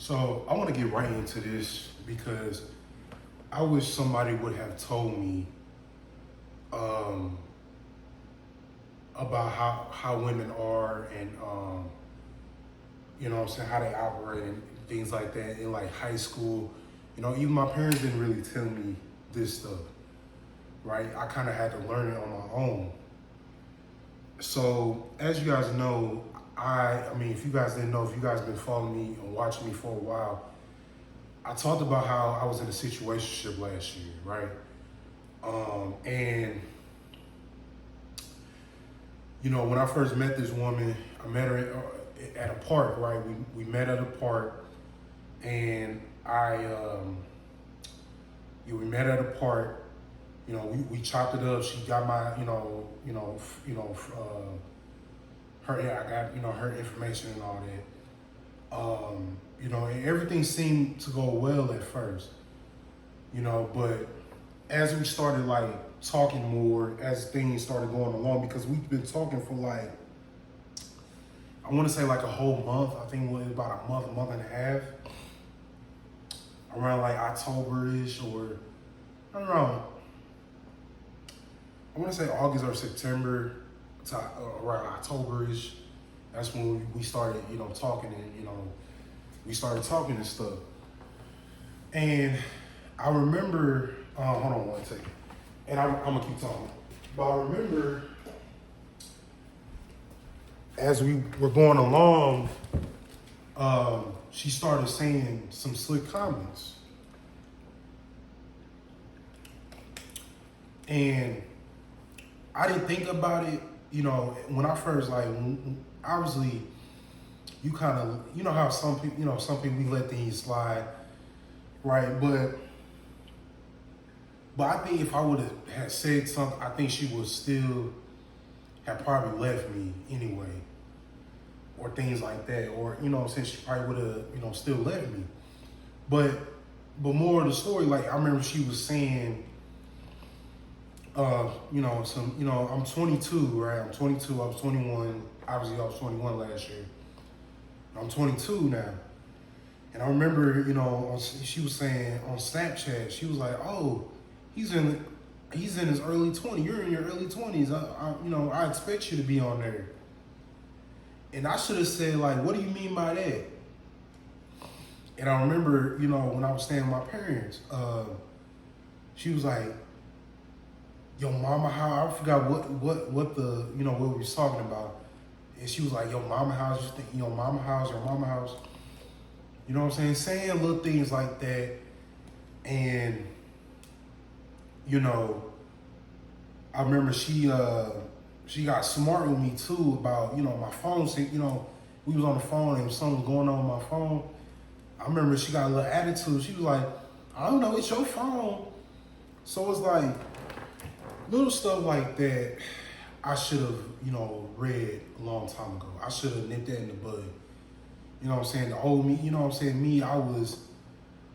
So I want to get right into this because I wish somebody would have told me um, about how women are and you know what I'm saying, how they operate and things like that in like high school. You know, even my parents didn't really tell me this stuff, right? I kind of had to learn it on my own. So as you guys know, I mean, if you guys didn't know, if you guys been following me and watching me for a while, I talked about how I was in a situationship last year, right? And you know, when I first met this woman, I met her at a park, right? We met at a park, and we met at a park. You know, we chopped it up. She got my, her, I got, her information and all that. You know, and everything seemed to go well at first, you know, but as we started like talking more, as things started going along, because we've been talking for like, I want to say like a whole month. I think it was about a month and a half, around like October-ish, or I don't know. I want to say August or September to around October-ish. That's when we started, talking, and we started talking and stuff. And I remember, hold on one second, and I'm gonna keep talking. But I remember as we were going along, she started saying some slick comments. And I didn't think about it, when I first, like, obviously, you kind of, how some people, we let things slide, right? But I think if I would have said something, I think she would still have probably left me anyway, or things like that, or, since she probably would have, still left me. But more of the story, like, I remember she was saying, I'm 22, right? I'm 22. I was 21. Obviously, I was 21 last year. I'm 22 now. And I remember, she was saying on Snapchat, she was like, "Oh, he's in his early 20s. You're in your early 20s. I expect you to be on there." And I should have said, like, "What do you mean by that?" And I remember, when I was staying with my parents, she was like, "Yo, mama house." I forgot what the what we was talking about. And she was like, "Yo, mama house, you think, mama house, your mama house." You know what I'm saying? Saying little things like that. And, I remember she got smart with me too about, my phone. We was on the phone and something was going on with my phone. I remember she got a little attitude. She was like, "I don't know, it's your phone." So it's like, little stuff like that, I should have, read a long time ago. I should have nipped that in the bud. You know what I'm saying? The old me, me, I was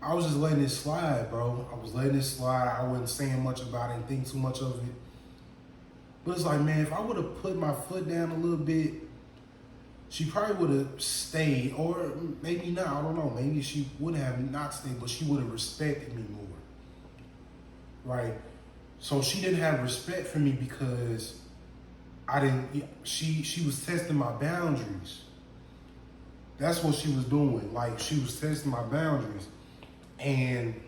just letting it slide, bro. I was letting it slide. I wasn't saying much about it and think too much of it. But it's like, man, if I would have put my foot down a little bit, she probably would have stayed, or maybe not, I don't know. Maybe she would have not stayed, but she would have respected me more, right? So she didn't have respect for me because she was testing my boundaries. That's what she was doing. Like, she was testing my boundaries. And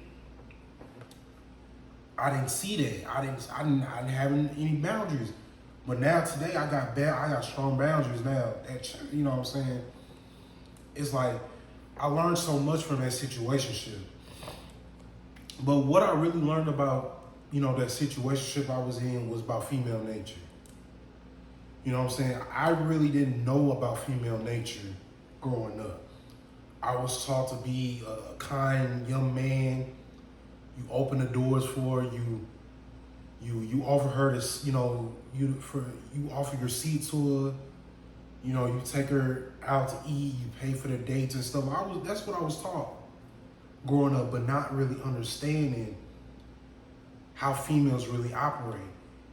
I didn't see that. I didn't have any boundaries. But now today I got strong boundaries now. That, you know what I'm saying? It's like I learned so much from that situationship. But what I really learned about, that situationship I was in was about female nature. You know what I'm saying? I really didn't know about female nature growing up. I was taught to be a kind young man. You open the doors for her. You offer her this, you offer your seat to her. You take her out to eat. You pay for the dates and stuff. That's what I was taught growing up, but not really understanding how females really operate.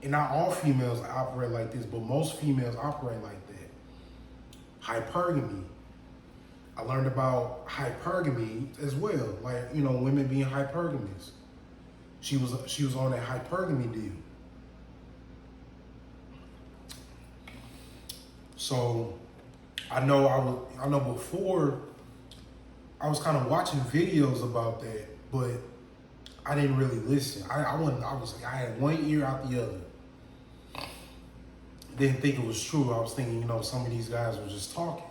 And not all females operate like this, but most females operate like that. Hypergamy. I learned about hypergamy as well, like, you know, women being hypergamous. She was on that hypergamy deal. So I know before I was kind of watching videos about that, but I didn't really listen. I had one ear out the other. Didn't think it was true. I was thinking, you know, some of these guys were just talking.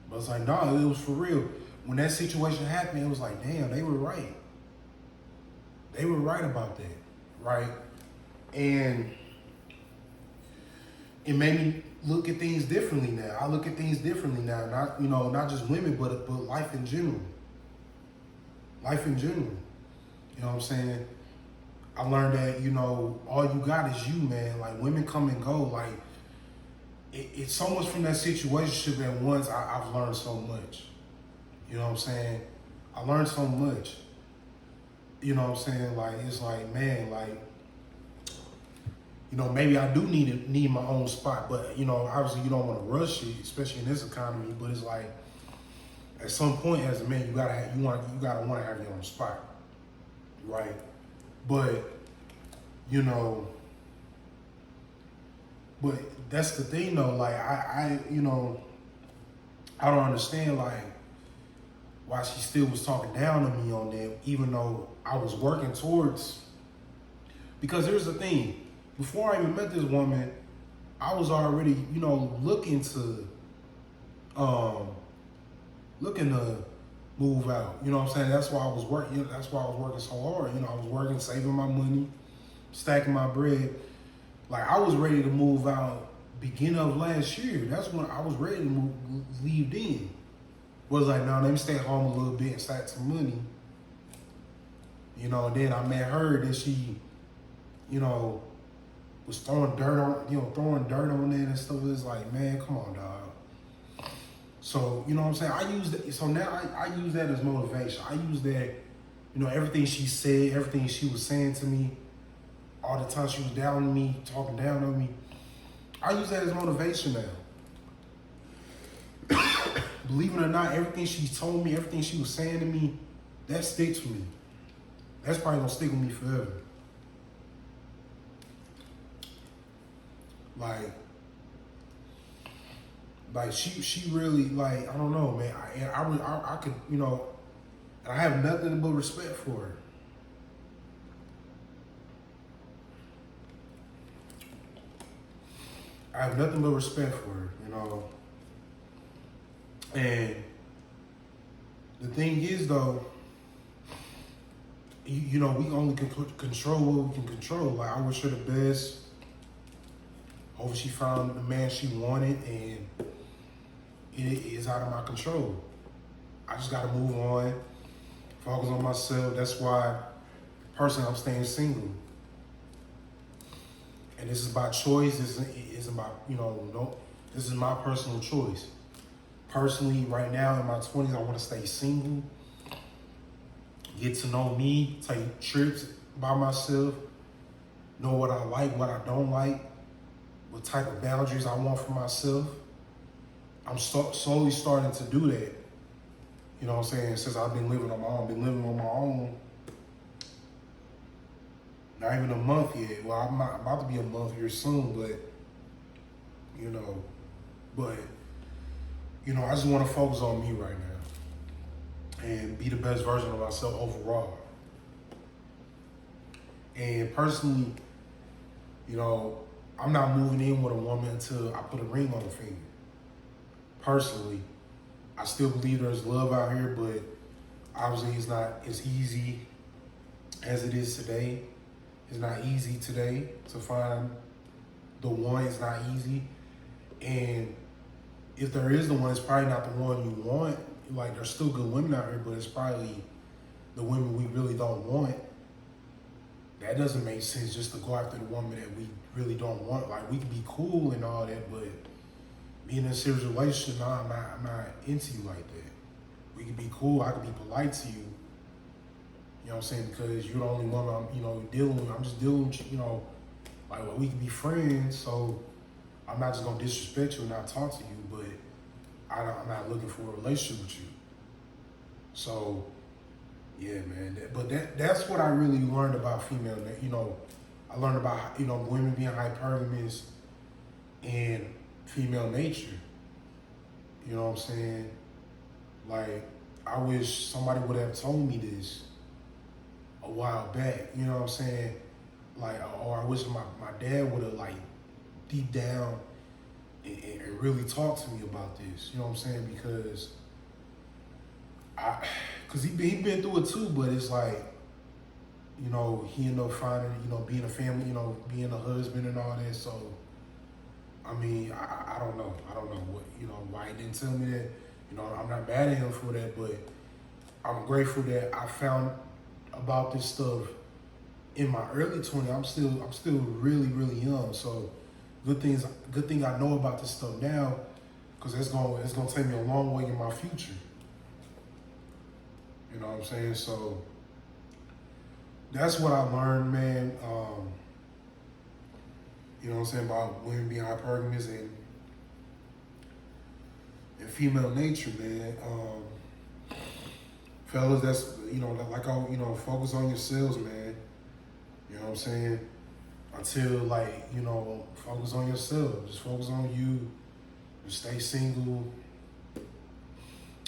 But it's like, no, it was for real. When that situation happened, it was like, damn, they were right. They were right about that, right? And it made me look at things differently now. I look at things differently now. Not, you know, not just women, but life in general. Life in general. You know what I'm saying? I learned that, you know, all you got is you, man. Like, women come and go. Like, it's so much from that situationship that once I've learned so much. You know what I'm saying? I learned so much. You know what I'm saying? Like, it's like, man, like, you know, maybe I do need my own spot, but, you know, obviously you don't want to rush it, especially in this economy. But it's like, at some point as a man, you gotta want to have your own spot, right? But, you know, but that's the thing though. Like, you know, I don't understand like why she still was talking down to me on that, even though I was working towards. Because here's the thing. Before I even met this woman, I was already, you know, looking to move out. You know what I'm saying? That's why I was working. You know, that's why I was working so hard. You know, I was working, saving my money, stacking my bread. Like, I was ready to move out beginning of last year. That's when I was ready to leave then. Was like, no, let me stay home a little bit and stack some money. You know, and then I met her, then she, you know, was throwing dirt on it and stuff. It's like, man, come on, dog. So, you know what I'm saying? I use that as motivation. I use that, you know, everything she said, everything she was saying to me, all the time she was down on me, talking down on me. I use that as motivation now. Believe it or not, everything she told me, everything she was saying to me, that sticks with me. That's probably gonna stick with me forever. Like she really, like, I don't know, man. I could, you know, and I have nothing but respect for her. I have nothing but respect for her, you know. And the thing is, though, you know, we only can control what we can control. Like, I wish her the best. Hope she found the man she wanted, and it is out of my control. I just gotta move on, focus on myself. That's why, personally, I'm staying single. And this is by choice. This isn't by, you know, no, this is my personal choice. Personally, right now in my 20s, I want to stay single, get to know me, take trips by myself, know what I like, what I don't like, what type of boundaries I want for myself. I'm slowly starting to do that. You know what I'm saying? Since I've been living on my own, not even a month yet. Well, I'm not about to be a month here soon, but, you know, I just want to focus on me right now and be the best version of myself overall. And personally, you know, I'm not moving in with a woman until I put a ring on her finger. Personally, I still believe there's love out here, but obviously it's not as easy as it is today. It's not easy today to find the one. It's not easy. And if there is the one, it's probably not the one you want. Like, there's still good women out here, but it's probably the women we really don't want. That doesn't make sense, just to go after the woman that we really don't want. Like, we can be cool and all that, but being in a serious relationship, no, I'm not into you like that. We can be cool, I can be polite to you. You know what I'm saying? Because you're the only woman I'm, you know, dealing with. I'm just dealing with, you know, like, well, we can be friends, so I'm not just gonna disrespect you and not talk to you, but I'm not looking for a relationship with you. So, yeah, man. But that's what I really learned about female. You know, I learned about, you know, women being hypergamous and female nature. You know what I'm saying? Like, I wish somebody would have told me this a while back. You know what I'm saying? Like, or I wish my dad would have, like, deep down and really talked to me about this. You know what I'm saying? Because he been through it too, but it's like, you know, he ended up finding, you know, being a family, you know, being a husband and all that. So, I mean, I don't know. I don't know what, you know, why he didn't tell me that. You know, I'm not mad at him for that, but I'm grateful that I found about this stuff in my early 20s. I'm still really, really young. So, good thing I know about this stuff now, because it's gonna take me a long way in my future. You know what I'm saying? So that's what I learned, man. You know what I'm saying, about women being hypergamous and female nature, man. Fellas, that's, you know, like, you know, focus on yourselves, man. You know what I'm saying? Until, like, you know, focus on yourself. Just focus on you. Just stay single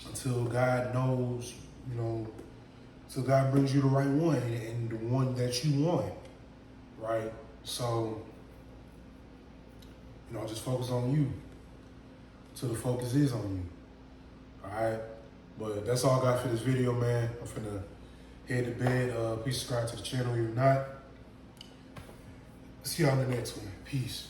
until God knows, you know, until God brings you the right one and the one that you want, right? So, you know, just focus on you till the focus is on you, all right? But that's all I got for this video, man. I'm finna head to bed. Please subscribe to the channel if you're not. See y'all in the next one. Peace.